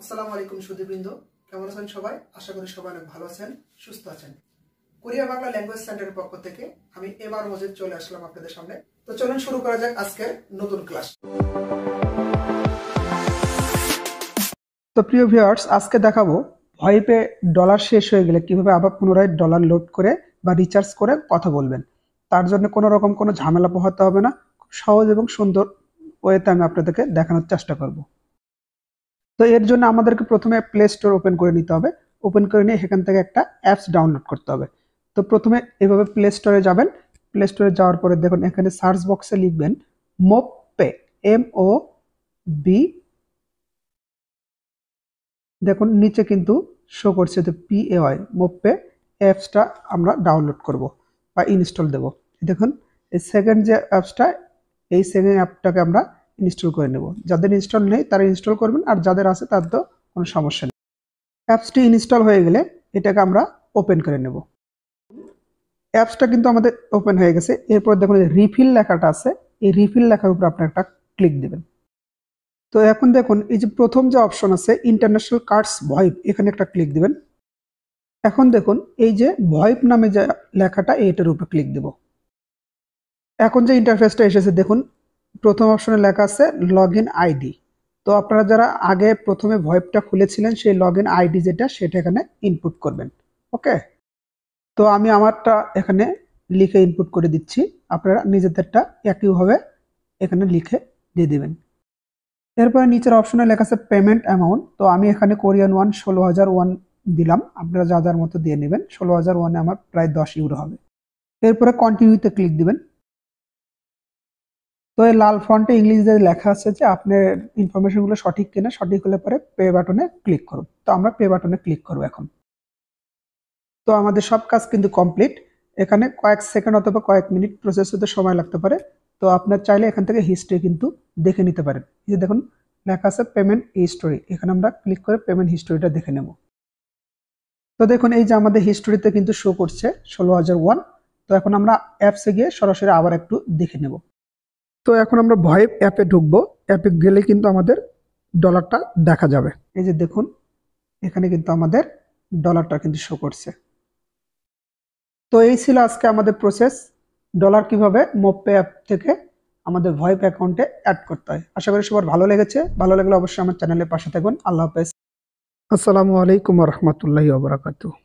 আসসালামু আলাইকুম সুধীবৃন্দ, কেমন আছেন সবাই? আশা করি সবাই অনেক ভালো আছেন, সুস্থ আছেন। কোরিয়া বাংলা ল্যাঙ্গুয়েজ সেন্টারের পক্ষ থেকে আমি এবার মজিদ চলে আসলাম আপনাদের সামনে। তো চলুন শুরু করা যাক আজকের নতুন ক্লাস। তো প্রিয় ভিউয়ার্স, আজকে দেখাবো ভয়েপে ডলার শেষ হয়ে গেলে কিভাবে আবার পুনরায় ডলার লোড করে বা রিচার্জ করে কথা বলবেন। তার জন্য কোনো রকম কোনো ঝামেলা পোহাতে হবে না, খুব সহজ এবং সুন্দর ওয়েতে আমি আপনাদেরকে দেখানোর চেষ্টা করব। তো এর জন্য আমাদেরকে প্রথমে প্লে স্টোর ওপেন করে নিতে হবে। ওপেন করে নিয়ে এখান থেকে একটা অ্যাপস ডাউনলোড করতে হবে। তো প্রথমে এভাবে প্লে স্টোরে যাবেন। প্লে স্টোরে যাওয়ার পরে দেখুন এখানে সার্চ বক্সে লিখবেন মোপে, MOB। দেখুন নিচে কিন্তু শো করছে তো PAY, মোপে অ্যাপসটা আমরা ডাউনলোড করব বা ইনস্টল দেব। দেখুন এই সেকেন্ড যে অ্যাপসটা, এই সেকেন্ড অ্যাপটাকে আমরা ইনস্টল করে নেব। যাদের ইনস্টল নেই তারা ইনস্টল করবেন, আর যাদের আছে তাদের তো কোনো সমস্যা নেই। অ্যাপসটি ইনস্টল হয়ে গেলে এটাকে আমরা ওপেন করে নেব। অ্যাপসটা কিন্তু আমাদের ওপেন হয়ে গেছে। এরপর দেখুন রিফিল লেখাটা আছে, এই রিফিল লেখার উপর আপনি একটা ক্লিক দেবেন। তো এখন দেখুন এই যে প্রথম যে অপশন আছে ইন্টারন্যাশনাল কার্ডস ভয়েপ, এখানে একটা ক্লিক দিবেন। এখন দেখুন এই যে ভয়েপ নামে যে লেখাটা, এইটার উপর ক্লিক দেব। এখন যে ইন্টারফেসটা এসেছে দেখুন প্রথম অপশনে লেখা আছে লগ ইন আইডি। তো আপনারা যারা আগে প্রথমে ভয়েপটা খুলেছিলেন সেই লগ ইন আইডি যেটা, সেটা এখানে ইনপুট করবেন। ওকে, তো আমি আমারটা এখানে লিখে ইনপুট করে দিচ্ছি, আপনারা নিজেদেরটা একইভাবে এখানে লিখে দিয়ে দিবেন। এরপরে নিচের অপশনে লেখা আছে পেমেন্ট অ্যামাউন্ট। তো আমি এখানে কোরিয়ান ওয়ান 16,000 ওয়ান দিলাম, আপনারা যা যার মতো দিয়ে নেবেন। 16,000 ওয়ানে আমার প্রায় 10 ইউরো হবে। এরপরে কন্টিনিউতে ক্লিক দিবেন। তো এই লাল ফন্টে ইংলিশে লেখা আছে যে আপনার ইনফরমেশনগুলো সঠিক কিনা, সঠিক হলে পরে পে বাটনে ক্লিক করুন। তো আমরা পে বাটনে ক্লিক করব এখন। তো আমাদের সব কাজ কিন্তু কমপ্লিট। এখানে কয়েক সেকেন্ড অথবা কয়েক মিনিট প্রসেস হতে সময় লাগতে পারে। তো আপনার চাইলে এখান থেকে হিস্ট্রি কিন্তু দেখে নিতে পারেন। এই যে দেখুন লেখা আছে পেমেন্ট হিস্টোরি, এখানে আমরা ক্লিক করে পেমেন্ট হিস্টোরিটা দেখে নেব। তো দেখুন এই যে আমাদের হিস্টোরিতে কিন্তু শো করছে 16,000 ওয়ান। তো এখন আমরা অ্যাপসে গিয়ে সরাসরি আবার একটু দেখে নেব। তো এখন আমরা ভয়েপ অ্যাপে ঢুকবো। অ্যাপে গেলে কিন্তু আমাদের ডলারটা দেখা যাবে। এই যে দেখুন এখানে কিন্তু আমাদের ডলারটা কিন্তু শো করছে। তো এই ছিল আজকে আমাদের প্রসেস, ডলার কিভাবে মোপে অ্যাপ থেকে আমাদের ভয়েপ অ্যাকাউন্টে অ্যাড করতে হয়। আশা করি সবার ভালো লেগেছে। ভালো লাগলে অবশ্যই আমার চ্যানেলের পাশে থাকবেন। আল্লাহ হাফেজ। আসসালামু আলাইকুম ওয়া রাহমাতুল্লাহি ওয়া বারাকাতুহু।